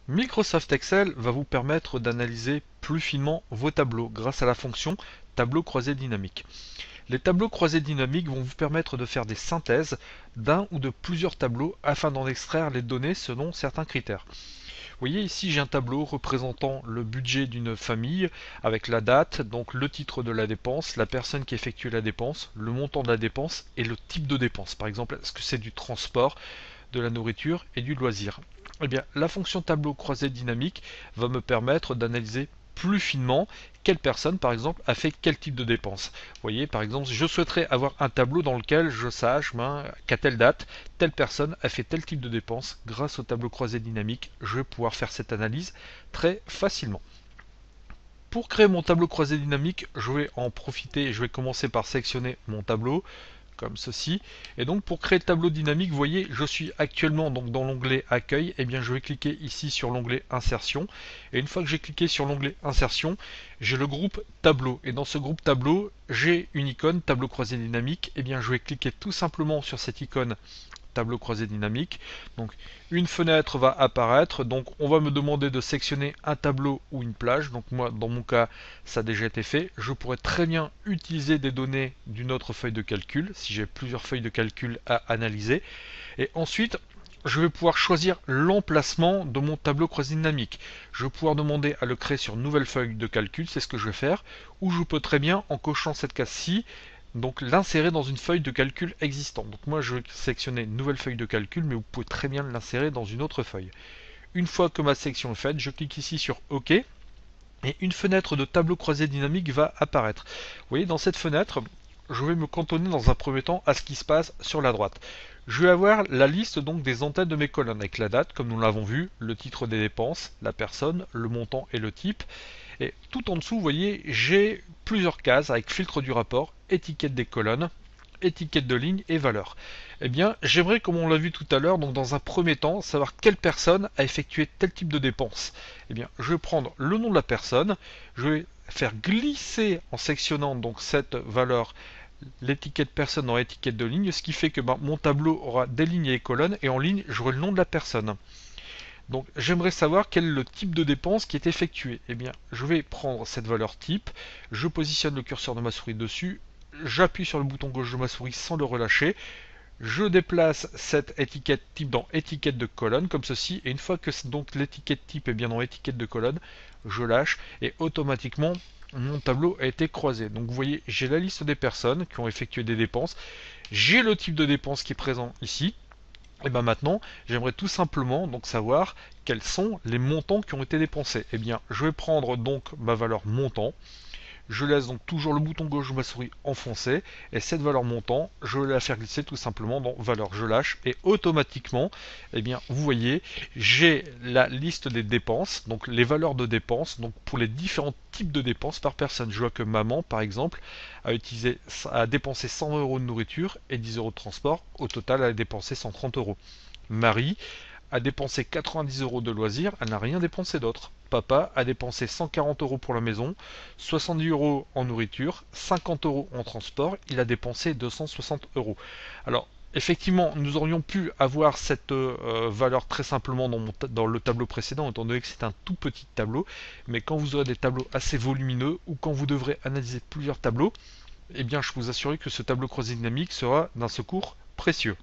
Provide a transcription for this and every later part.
Microsoft Excel va vous permettre d'analyser plus finement vos tableaux grâce à la fonction tableau croisé dynamique. Les tableaux croisés dynamiques vont vous permettre de faire des synthèses d'un ou de plusieurs tableaux afin d'en extraire les données selon certains critères. Vous voyez ici j'ai un tableau représentant le budget d'une famille avec la date, donc le titre de la dépense, la personne qui effectue la dépense, le montant de la dépense et le type de dépense. Par exemple, est-ce que c'est du transport, de la nourriture et du loisir? Eh bien, la fonction tableau croisé dynamique va me permettre d'analyser plus finement quelle personne, par exemple, a fait quel type de dépense. Vous voyez, par exemple, je souhaiterais avoir un tableau dans lequel je sache qu'à telle date, telle personne a fait tel type de dépense. Grâce au tableau croisé dynamique, je vais pouvoir faire cette analyse très facilement. Pour créer mon tableau croisé dynamique, je vais en profiter et je vais commencer par sélectionner mon tableau comme ceci. Et donc pour créer le tableau dynamique, vous voyez, je suis actuellement donc dans l'onglet Accueil. Et bien je vais cliquer ici sur l'onglet Insertion. Et une fois que j'ai cliqué sur l'onglet Insertion, j'ai le groupe Tableau. Et dans ce groupe Tableau, j'ai une icône Tableau croisé dynamique. Et bien je vais cliquer tout simplement sur cette icône tableau croisé dynamique. Donc une fenêtre va apparaître, donc on va me demander de sélectionner un tableau ou une plage. Donc moi dans mon cas ça a déjà été fait. Je pourrais très bien utiliser des données d'une autre feuille de calcul si j'ai plusieurs feuilles de calcul à analyser. Et ensuite je vais pouvoir choisir l'emplacement de mon tableau croisé dynamique. Je vais pouvoir demander à le créer sur nouvelle feuille de calcul, c'est ce que je vais faire, ou je peux très bien, en cochant cette case-ci, donc l'insérer dans une feuille de calcul existante. Donc moi je vais sélectionner une nouvelle feuille de calcul, mais vous pouvez très bien l'insérer dans une autre feuille. Une fois que ma sélection est faite, je clique ici sur OK, et une fenêtre de tableau croisé dynamique va apparaître. Vous voyez, dans cette fenêtre, je vais me cantonner dans un premier temps à ce qui se passe sur la droite. Je vais avoir la liste donc des en-têtes de mes colonnes avec la date, comme nous l'avons vu, le titre des dépenses, la personne, le montant et le type. Et tout en dessous, vous voyez, j'ai plusieurs cases avec filtre du rapport, étiquette des colonnes, étiquette de ligne et valeur. Eh bien, j'aimerais, comme on l'a vu tout à l'heure, donc dans un premier temps, savoir quelle personne a effectué tel type de dépense. Eh bien, je vais prendre le nom de la personne, je vais faire glisser en sectionnant donc cette valeur l'étiquette personne dans l'étiquette de ligne, ce qui fait que mon tableau aura des lignes et des colonnes, et en ligne, j'aurai le nom de la personne. Donc j'aimerais savoir quel est le type de dépense qui est effectué. Eh bien, je vais prendre cette valeur type, je positionne le curseur de ma souris dessus, j'appuie sur le bouton gauche de ma souris sans le relâcher, je déplace cette étiquette type dans étiquette de colonne comme ceci, et une fois que donc l'étiquette type est bien dans étiquette de colonne, je lâche et automatiquement mon tableau a été croisé. Donc vous voyez, j'ai la liste des personnes qui ont effectué des dépenses, j'ai le type de dépense qui est présent ici. Et bien maintenant, j'aimerais tout simplement donc savoir quels sont les montants qui ont été dépensés. Et bien, je vais prendre donc ma valeur montant. Je laisse donc toujours le bouton gauche de ma souris enfoncé, et cette valeur montant, je vais la faire glisser tout simplement dans valeur je lâche, et automatiquement, eh bien, vous voyez, j'ai la liste des dépenses, donc les valeurs de dépenses, donc pour les différents types de dépenses par personne. Je vois que maman, par exemple, a dépensé 100 € de nourriture et 10 € de transport. Au total, elle a dépensé 130 €. Marie a dépensé 90 € de loisirs, elle n'a rien dépensé d'autre. Papa a dépensé 140 € pour la maison, 70 € en nourriture, 50 € en transport, il a dépensé 260 €. Alors, effectivement, nous aurions pu avoir cette valeur très simplement dans le tableau précédent, étant donné que c'est un tout petit tableau, mais quand vous aurez des tableaux assez volumineux, ou quand vous devrez analyser plusieurs tableaux, eh bien, je peux vous assurer que ce tableau croisé dynamique sera d'un secours précieux.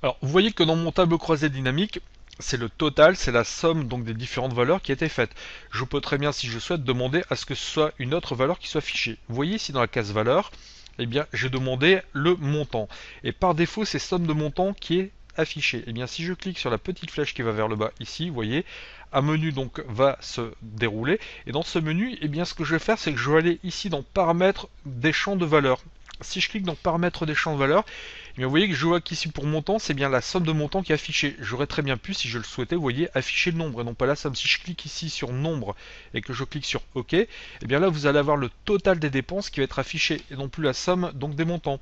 Alors, vous voyez que dans mon tableau croisé dynamique, c'est le total, c'est la somme donc des différentes valeurs qui a été faite. Je peux très bien, si je souhaite, demander à ce que ce soit une autre valeur qui soit affichée. Vous voyez ici dans la case valeur, eh bien, j'ai demandé le montant. Et par défaut, c'est somme de montant qui est affichée. Eh bien, si je clique sur la petite flèche qui va vers le bas ici, vous voyez, un menu donc va se dérouler. Et dans ce menu, eh bien, ce que je vais faire, c'est que je vais aller ici dans paramètres des champs de valeurs. Si je clique dans paramètres des champs de valeurs, eh bien, vous voyez que je vois qu'ici pour montant, c'est bien la somme de montant qui est affichée. J'aurais très bien pu, si je le souhaitais, vous voyez, afficher le nombre et non pas la somme. Si je clique ici sur nombre et que je clique sur OK, eh bien là, vous allez avoir le total des dépenses qui va être affiché et non plus la somme donc des montants.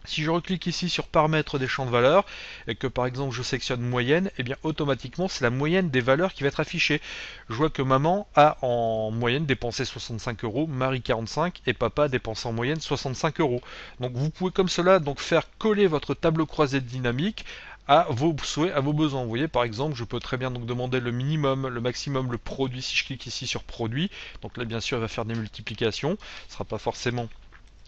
Si je reclique ici sur paramètres des champs de valeurs et que par exemple je sélectionne moyenne, et bien automatiquement c'est la moyenne des valeurs qui va être affichée. Je vois que maman a en moyenne dépensé 65 €, Marie 45 et papa a dépensé en moyenne 65 €. Donc vous pouvez comme cela donc faire coller votre tableau croisé dynamique à vos souhaits, à vos besoins. Vous voyez, par exemple, je peux très bien donc demander le minimum, le maximum, le produit. Si je clique ici sur produit, donc là bien sûr il va faire des multiplications, ce ne sera pas forcément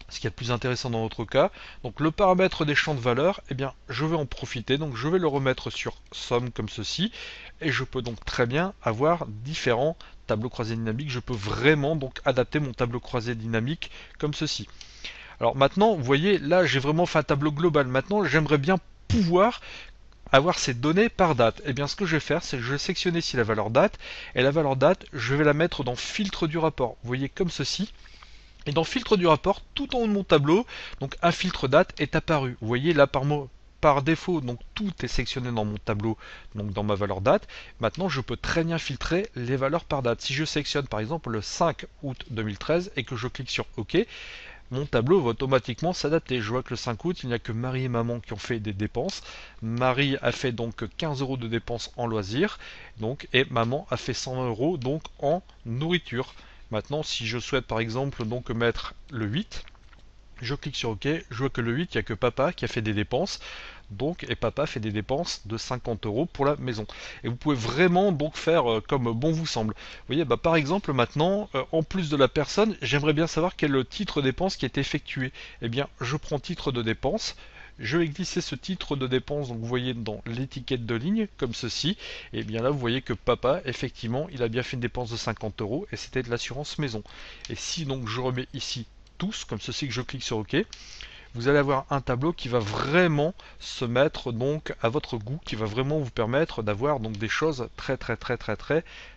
ce qui est le plus intéressant dans notre cas. Donc le paramètre des champs de valeur, eh bien je vais en profiter, donc je vais le remettre sur somme comme ceci, et je peux donc très bien avoir différents tableaux croisés dynamiques. Je peux vraiment donc adapter mon tableau croisé dynamique comme ceci. Alors maintenant, vous voyez, là j'ai vraiment fait un tableau global. Maintenant, j'aimerais bien pouvoir avoir ces données par date. Et bien ce que je vais faire, c'est que je vais sélectionner ici la valeur date, et la valeur date, je vais la mettre dans filtre du rapport. Vous voyez comme ceci. Et dans filtre du rapport, tout en haut de mon tableau, donc un filtre date est apparu. Vous voyez là par défaut, donc tout est sélectionné dans mon tableau, donc dans ma valeur date. Maintenant, je peux très bien filtrer les valeurs par date. Si je sélectionne par exemple le 5 août 2013 et que je clique sur OK, mon tableau va automatiquement s'adapter. Je vois que le 5 août, il n'y a que Marie et maman qui ont fait des dépenses. Marie a fait donc 15 € de dépenses en loisirs, donc, et maman a fait 120 € donc en nourriture. Maintenant, si je souhaite par exemple donc mettre le 8, je clique sur OK, je vois que le 8, il n'y a que papa qui a fait des dépenses. Donc, et papa fait des dépenses de 50 € pour la maison. Et vous pouvez vraiment donc faire comme bon vous semble. Vous voyez, bah, par exemple maintenant, en plus de la personne, j'aimerais bien savoir quel est le titre de dépense qui est effectué. Eh bien, je prends titre de dépense. Je vais glisser ce titre de dépense, donc vous voyez dans l'étiquette de ligne, comme ceci. Et bien là, vous voyez que papa, effectivement, il a bien fait une dépense de 50 € et c'était de l'assurance maison. Et si donc je remets ici tous, comme ceci, que je clique sur OK, vous allez avoir un tableau qui va vraiment se mettre donc à votre goût, qui va vraiment vous permettre d'avoir donc des choses très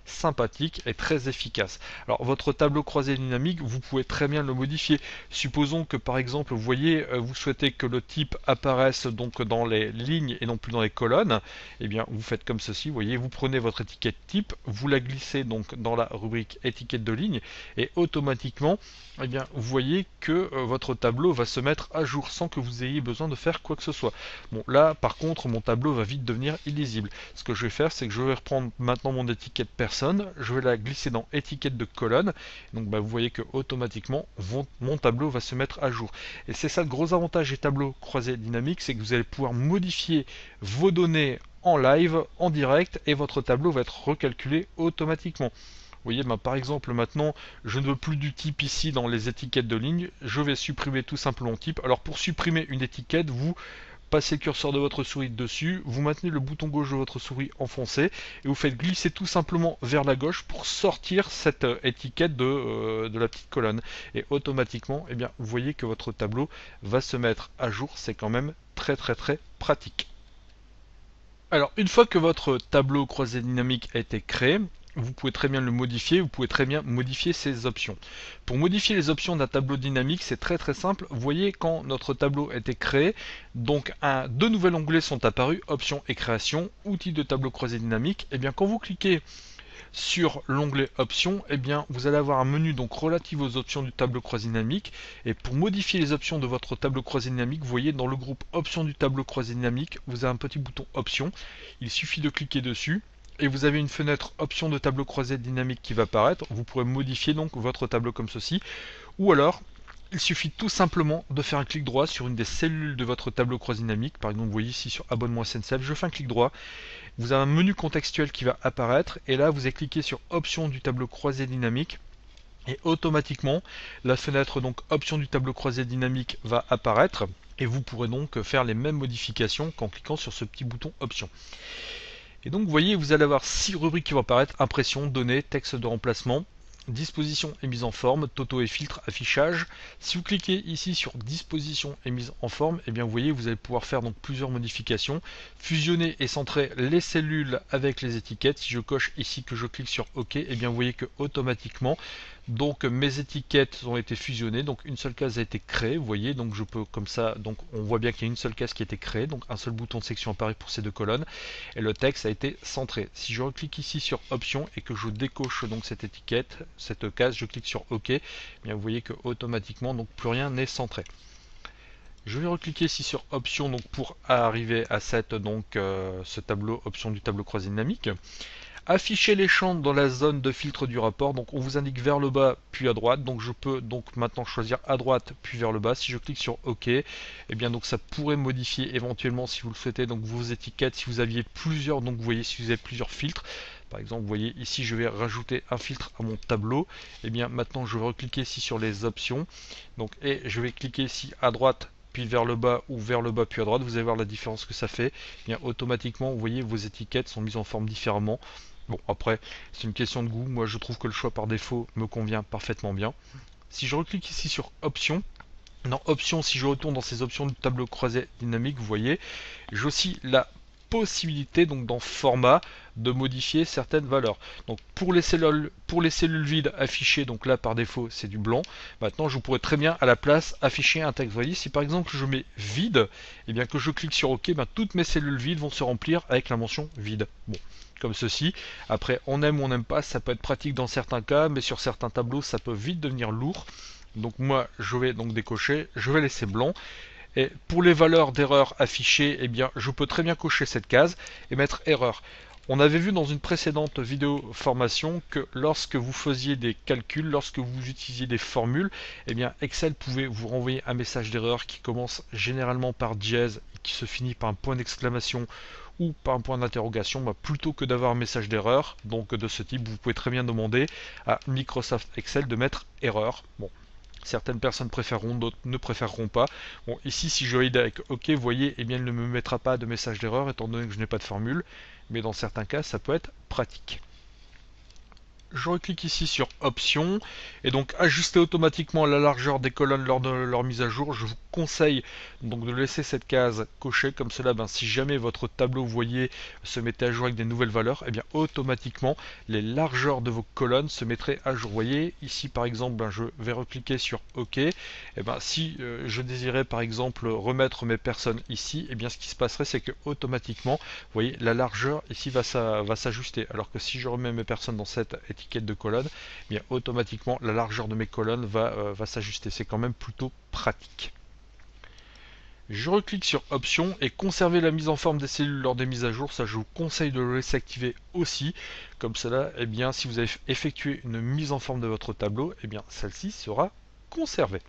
sympathiques et très efficaces. Alors votre tableau croisé dynamique, vous pouvez très bien le modifier. Supposons que par exemple, vous voyez, vous souhaitez que le type apparaisse donc dans les lignes et non plus dans les colonnes, et bien vous faites comme ceci, vous voyez, vous prenez votre étiquette type, vous la glissez donc dans la rubrique étiquette de ligne et automatiquement, eh bien vous voyez que votre tableau va se mettre à jour sans que vous ayez besoin de faire quoi que ce soit. Bon là par contre mon tableau va vite devenir illisible. Ce que je vais faire, c'est que je vais reprendre maintenant mon étiquette personne, je vais la glisser dans étiquette de colonne, donc vous voyez que automatiquement mon tableau va se mettre à jour. Et c'est ça le gros avantage des tableaux croisés dynamiques, c'est que vous allez pouvoir modifier vos données en live, en direct, et votre tableau va être recalculé automatiquement. Vous voyez, par exemple, maintenant, je ne veux plus du type ici dans les étiquettes de ligne. Je vais supprimer tout simplement type. Alors, pour supprimer une étiquette, vous passez le curseur de votre souris dessus, vous maintenez le bouton gauche de votre souris enfoncé et vous faites glisser tout simplement vers la gauche pour sortir cette étiquette de la petite colonne. Et automatiquement, eh bien, vous voyez que votre tableau va se mettre à jour. C'est quand même très pratique. Alors, une fois que votre tableau croisé dynamique a été créé, vous pouvez très bien le modifier, vous pouvez très bien modifier ses options. Pour modifier les options d'un tableau dynamique, c'est très simple. Vous voyez quand notre tableau a été créé, donc deux nouveaux onglets sont apparus, options et création, outils de tableau croisé dynamique. Et bien quand vous cliquez sur l'onglet options, eh bien vous allez avoir un menu donc relatif aux options du tableau croisé dynamique. Et pour modifier les options de votre tableau croisé dynamique, vous voyez dans le groupe options du tableau croisé dynamique, vous avez un petit bouton options. Il suffit de cliquer dessus. Et vous avez une fenêtre option de tableau croisé dynamique qui va apparaître. Vous pourrez modifier donc votre tableau comme ceci. Ou alors, il suffit tout simplement de faire un clic droit sur une des cellules de votre tableau croisé dynamique. Par exemple, vous voyez ici sur abonnement SNCF, je fais un clic droit. Vous avez un menu contextuel qui va apparaître. Et là, vous allez cliquer sur option du tableau croisé dynamique. Et automatiquement, la fenêtre donc option du tableau croisé dynamique va apparaître. Et vous pourrez donc faire les mêmes modifications qu'en cliquant sur ce petit bouton option. Et donc vous voyez, vous allez avoir 6 rubriques qui vont apparaître: impression, données, texte de remplacement, disposition et mise en forme, toto et filtre, affichage. Si vous cliquez ici sur disposition et mise en forme, et bien vous voyez, vous allez pouvoir faire donc plusieurs modifications, fusionner et centrer les cellules avec les étiquettes. Si je coche ici que je clique sur OK, et bien vous voyez que automatiquement donc mes étiquettes ont été fusionnées, donc une seule case a été créée, vous voyez, donc je peux comme ça, donc on voit bien qu'il y a une seule case qui a été créée, donc un seul bouton de section apparaît pour ces deux colonnes, et le texte a été centré. Si je reclique ici sur option et que je décoche donc cette étiquette, cette case, je clique sur OK, eh bien vous voyez que automatiquement donc plus rien n'est centré. Je vais recliquer ici sur option donc pour arriver à cette ce tableau option du tableau croisé dynamique. Afficher les champs dans la zone de filtre du rapport, donc on vous indique vers le bas puis à droite, donc je peux donc maintenant choisir à droite puis vers le bas. Si je clique sur OK, et bien donc ça pourrait modifier éventuellement si vous le souhaitez donc vos étiquettes, si vous aviez plusieurs, donc vous voyez si vous avez plusieurs filtres. Par exemple, vous voyez ici je vais rajouter un filtre à mon tableau, et bien maintenant je vais recliquer ici sur les options, donc et je vais cliquer ici à droite puis vers le bas ou vers le bas puis à droite. Vous allez voir la différence que ça fait. Et bien automatiquement, vous voyez, vos étiquettes sont mises en forme différemment. Bon, après, c'est une question de goût. Moi, je trouve que le choix par défaut me convient parfaitement bien. Si je reclique ici sur Options, dans Options, si je retourne dans ces options du tableau croisé dynamique, vous voyez, j'ai aussi la possibilité, donc dans Format, de modifier certaines valeurs. Donc pour les cellules vides affichées, donc là par défaut c'est du blanc. Maintenant je pourrais très bien à la place afficher un texte. Vous voyez, si par exemple je mets vide, et bien que je clique sur OK, ben, toutes mes cellules vides vont se remplir avec la mention vide. Bon, comme ceci. Après, on aime ou on n'aime pas, ça peut être pratique dans certains cas, mais sur certains tableaux, ça peut vite devenir lourd. Donc moi, je vais donc décocher, je vais laisser blanc. Et pour les valeurs d'erreur affichées, eh bien, je peux très bien cocher cette case et mettre erreur. On avait vu dans une précédente vidéo formation que lorsque vous faisiez des calculs, lorsque vous utilisiez des formules, eh bien Excel pouvait vous renvoyer un message d'erreur qui commence généralement par dièse et qui se finit par un point d'exclamation ou par un point d'interrogation. Bah, plutôt que d'avoir un message d'erreur donc de ce type, vous pouvez très bien demander à Microsoft Excel de mettre erreur. Bon, certaines personnes préféreront, d'autres ne préféreront pas. Bon, ici, si je valide avec OK, vous voyez, eh bien, il ne me mettra pas de message d'erreur étant donné que je n'ai pas de formule. Mais dans certains cas, ça peut être pratique. Je reclique ici sur Options et donc ajuster automatiquement la largeur des colonnes lors de leur mise à jour. Je vous conseille donc de laisser cette case cochée, comme cela, ben, si jamais votre tableau, vous voyez, se mettait à jour avec des nouvelles valeurs, et eh bien automatiquement les largeurs de vos colonnes se mettraient à jour. Vous voyez, ici par exemple, ben, je vais recliquer sur OK. Et ben, si je désirais par exemple remettre mes personnes ici, et bien ce qui se passerait, c'est que automatiquement, vous voyez, la largeur ici va s'ajuster. Alors que si je remets mes personnes dans cette étiquette de colonne, eh bien automatiquement la largeur de mes colonnes va s'ajuster. C'est quand même plutôt pratique. Je reclique sur Options et conserver la mise en forme des cellules lors des mises à jour. Ça, je vous conseille de le laisser activer aussi. Comme cela, eh bien, si vous avez effectué une mise en forme de votre tableau, eh bien, celle-ci sera conservée.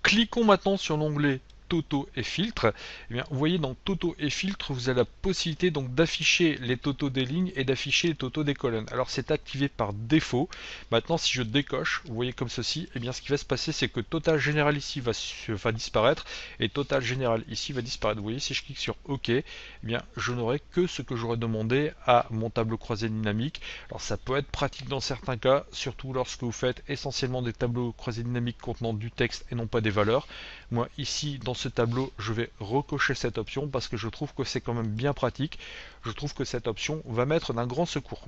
Cliquons maintenant sur l'onglet totaux et filtres. Eh bien, vous voyez dans totaux et filtres, vous avez la possibilité donc d'afficher les totaux des lignes et d'afficher les totaux des colonnes. Alors c'est activé par défaut. Maintenant, si je décoche, vous voyez comme ceci, eh bien ce qui va se passer, c'est que total général ici va disparaître et total général ici va disparaître. Vous voyez, si je clique sur OK, eh bien je n'aurai que ce que j'aurais demandé à mon tableau croisé dynamique. Alors ça peut être pratique dans certains cas, surtout lorsque vous faites essentiellement des tableaux croisés dynamiques contenant du texte et non pas des valeurs. Moi ici dans ce tableau, je vais recocher cette option parce que je trouve que c'est quand même bien pratique. Je trouve que cette option va m'être d'un grand secours.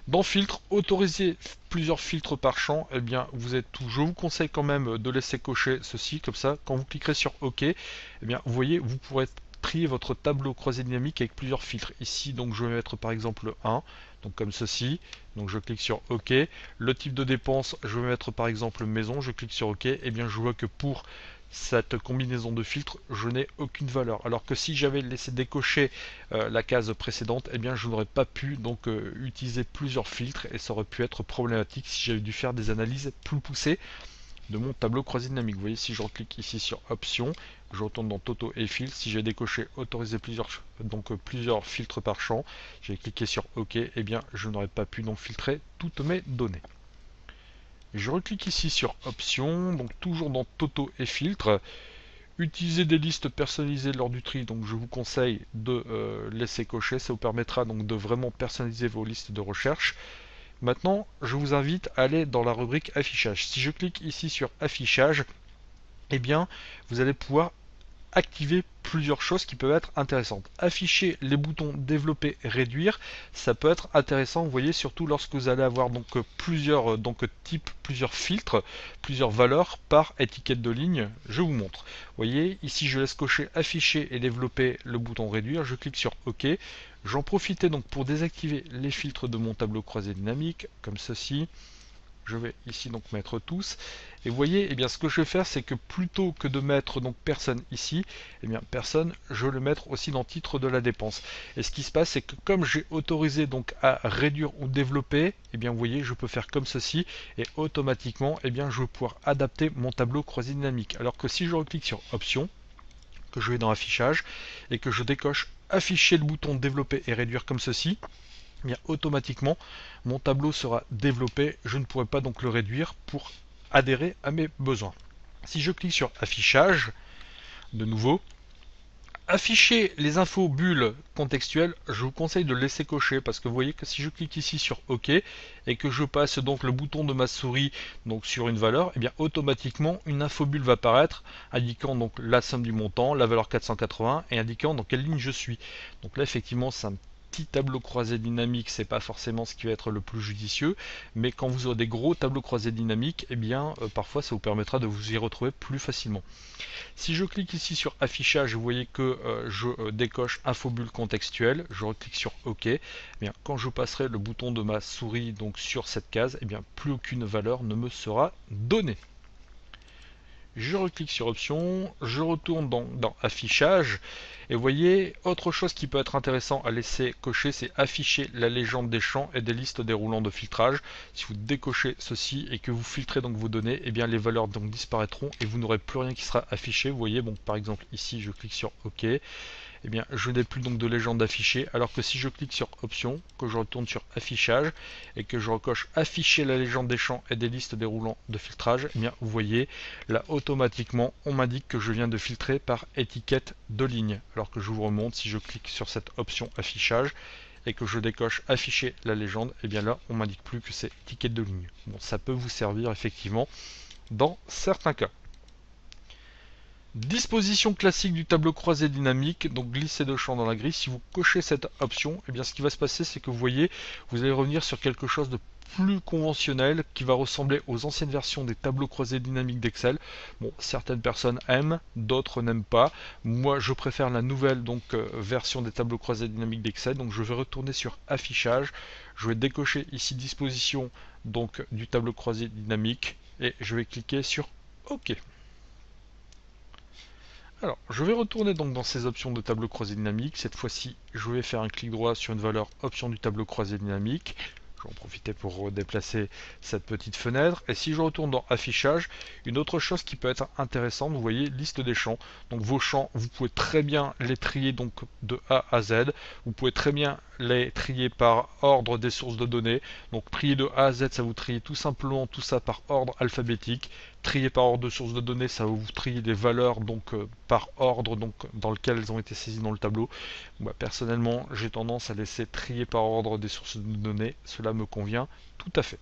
Dans filtre, autoriser plusieurs filtres par champ, eh bien vous êtes tout. Je vous conseille quand même de laisser cocher ceci, comme ça, quand vous cliquerez sur OK, eh bien vous voyez, vous pourrez trier votre tableau croisé dynamique avec plusieurs filtres. Ici, donc je vais mettre par exemple 1, donc comme ceci. Donc je clique sur OK. Le type de dépense, je vais mettre par exemple maison, je clique sur OK, et eh bien je vois que pour cette combinaison de filtres, je n'ai aucune valeur. Alors que si j'avais laissé décocher la case précédente, eh bien je n'aurais pas pu donc utiliser plusieurs filtres et ça aurait pu être problématique si j'avais dû faire des analyses plus poussées de mon tableau croisé dynamique. Vous voyez, si je clique ici sur Options, je retourne dans Totaux et Filtres. Si j'ai décoché autoriser plusieurs filtres par champ, j'ai cliqué sur OK, et bien je n'aurais pas pu donc filtrer toutes mes données. Je reclique ici sur Options, donc toujours dans Totaux et Filtres. Utiliser des listes personnalisées lors du tri, donc je vous conseille de laisser cocher, ça vous permettra donc de vraiment personnaliser vos listes de recherche. Maintenant, je vous invite à aller dans la rubrique affichage. Si je clique ici sur affichage, eh bien, vous allez pouvoir activer plusieurs choses qui peuvent être intéressantes. Afficher les boutons développer, réduire, ça peut être intéressant, vous voyez, surtout lorsque vous allez avoir donc plusieurs types, plusieurs filtres, plusieurs valeurs par étiquette de ligne. Je vous montre. Vous voyez, ici je laisse cocher afficher et développer le bouton réduire, je clique sur OK. J'en profitais donc pour désactiver les filtres de mon tableau croisé dynamique, comme ceci. je vais ici donc mettre tous. Et vous voyez, eh bien, ce que je vais faire, c'est que plutôt que de mettre donc personne ici, eh bien, personne, je vais le mettre aussi dans titre de la dépense. Et ce qui se passe, c'est que comme j'ai autorisé donc à réduire ou développer, eh bien, vous voyez, je peux faire comme ceci et automatiquement, eh bien, je vais pouvoir adapter mon tableau croisé dynamique. Alors que si je reclique sur Options, que je vais dans Affichage et que je décoche Afficher le bouton développer et réduire comme ceci, eh bien, automatiquement mon tableau sera développé. Je ne pourrai pas donc le réduire pour adhérer à mes besoins. Si je clique sur Affichage, de nouveau, afficher les infos bulles contextuelles, je vous conseille de le laisser cocher parce que vous voyez que si je clique ici sur OK et que je passe donc le bouton de ma souris donc sur une valeur, et bien automatiquement une info bulle va apparaître indiquant donc la somme du montant, la valeur 480 et indiquant dans quelle ligne je suis. Donc là effectivement c'est un petit tableau croisé dynamique, c'est pas forcément ce qui va être le plus judicieux, mais quand vous aurez des gros tableaux croisés dynamiques, et bien parfois ça vous permettra de vous y retrouver plus facilement. Si je clique ici sur affichage, vous voyez que je décoche infobulle contextuelle, je reclique sur OK. Eh bien, quand je passerai le bouton de ma souris donc sur cette case, eh bien, plus aucune valeur ne me sera donnée. Je reclique sur options, je retourne dans affichage et vous voyez autre chose qui peut être intéressant à laisser cocher, c'est afficher la légende des champs et des listes déroulantes de filtrage. Si vous décochez ceci et que vous filtrez donc vos données, et bien les valeurs donc disparaîtront et vous n'aurez plus rien qui sera affiché. Vous voyez, bon, par exemple ici je clique sur OK. Eh bien, je n'ai plus donc de légende affichée, alors que si je clique sur Options, que je retourne sur Affichage et que je recoche Afficher la légende des champs et des listes déroulants de filtrage, eh bien, vous voyez, là automatiquement, on m'indique que je viens de filtrer par étiquette de ligne. Alors que je vous remonte, si je clique sur cette option Affichage et que je décoche Afficher la légende, et bien là, on m'indique plus que c'est étiquette de ligne. Bon, ça peut vous servir effectivement dans certains cas. Disposition classique du tableau croisé dynamique, donc glisser de champ dans la grille. Si vous cochez cette option, eh bien ce qui va se passer, c'est que vous voyez, vous allez revenir sur quelque chose de plus conventionnel qui va ressembler aux anciennes versions des tableaux croisés dynamiques d'Excel. Bon, certaines personnes aiment, d'autres n'aiment pas. Moi, je préfère la nouvelle version des tableaux croisés dynamiques d'Excel. Donc, je vais retourner sur Affichage. Je vais décocher ici Disposition donc du tableau croisé dynamique et je vais cliquer sur OK. Alors, je vais retourner donc dans ces options de tableau croisé dynamique. Cette fois-ci, je vais faire un clic droit sur une valeur option du tableau croisé dynamique. Je vais en profiter pour déplacer cette petite fenêtre. Et si je retourne dans affichage, une autre chose qui peut être intéressante, vous voyez, liste des champs. Donc vos champs, vous pouvez très bien les trier donc de A à Z. Vous pouvez très bien les trier par ordre des sources de données. Donc trier de A à Z, ça vous trie tout simplement tout ça par ordre alphabétique. Trier par ordre de source de données, ça va vous trier des valeurs par ordre dans lequel elles ont été saisies dans le tableau. Moi, personnellement, j'ai tendance à laisser trier par ordre des sources de données. Cela me convient tout à fait.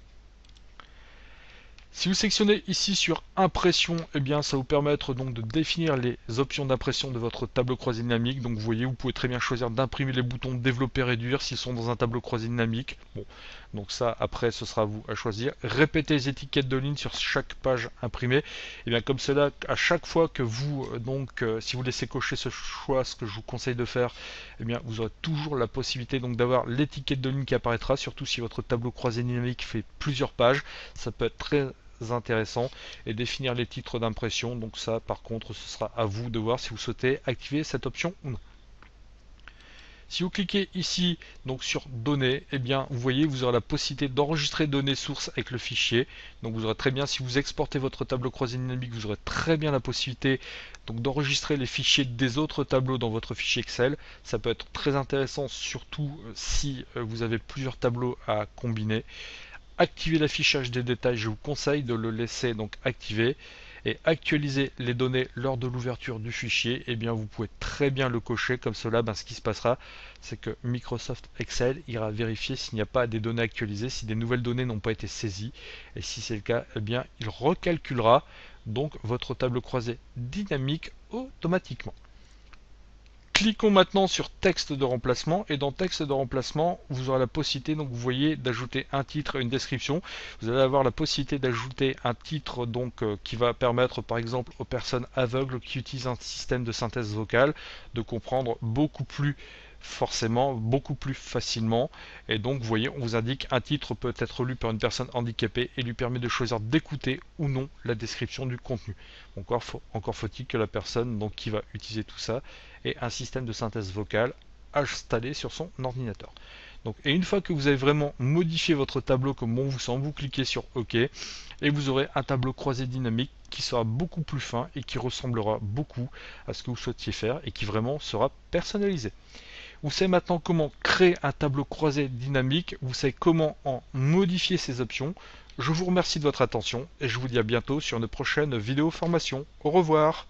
Si vous sélectionnez ici sur impression, eh bien ça vous permettre donc de définir les options d'impression de votre tableau croisé dynamique. Donc vous voyez, vous pouvez très bien choisir d'imprimer les boutons développer, réduire s'ils sont dans un tableau croisé dynamique. Bon, donc ça après ce sera à vous à choisir. Répétez les étiquettes de ligne sur chaque page imprimée. Et bien comme cela, à chaque fois que vous si vous laissez cocher ce choix, ce que je vous conseille de faire, eh bien vous aurez toujours la possibilité donc d'avoir l'étiquette de ligne qui apparaîtra, surtout si votre tableau croisé dynamique fait plusieurs pages. Ça peut être très intéressant, et définir les titres d'impression. Donc ça par contre ce sera à vous de voir si vous souhaitez activer cette option ou non. Si vous cliquez ici donc sur données, et bien vous voyez, vous aurez la possibilité d'enregistrer données sources avec le fichier. Donc vous aurez très bien, si vous exportez votre tableau croisé dynamique, vous aurez très bien la possibilité donc d'enregistrer les fichiers des autres tableaux dans votre fichier Excel. Ça peut être très intéressant, surtout si vous avez plusieurs tableaux à combiner. Activer l'affichage des détails, je vous conseille de le laisser donc activé, et actualiser les données lors de l'ouverture du fichier. Et bien vous pouvez très bien le cocher comme cela. Ce qui se passera, c'est que Microsoft Excel ira vérifier s'il n'y a pas des données actualisées, si des nouvelles données n'ont pas été saisies, et si c'est le cas, eh bien il recalculera donc votre tableau croisé dynamique automatiquement. Cliquons maintenant sur texte de remplacement, et dans texte de remplacement vous aurez la possibilité, donc vous voyez, d'ajouter un titre et une description. Vous allez avoir la possibilité d'ajouter un titre qui va permettre par exemple aux personnes aveugles qui utilisent un système de synthèse vocale de comprendre beaucoup plus forcément beaucoup plus facilement. Et donc vous voyez, on vous indique un titre peut être lu par une personne handicapée et lui permet de choisir d'écouter ou non la description du contenu. Encore faut-il que la personne donc, qui va utiliser tout ça ait un système de synthèse vocale installé sur son ordinateur. Donc, et une fois que vous avez vraiment modifié votre tableau comme bon vous semble, vous cliquez sur OK et vous aurez un tableau croisé dynamique qui sera beaucoup plus fin et qui ressemblera beaucoup à ce que vous souhaitiez faire et qui vraiment sera personnalisé. Vous savez maintenant comment créer un tableau croisé dynamique, vous savez comment en modifier ces options. Je vous remercie de votre attention et je vous dis à bientôt sur une prochaine vidéo formation. Au revoir.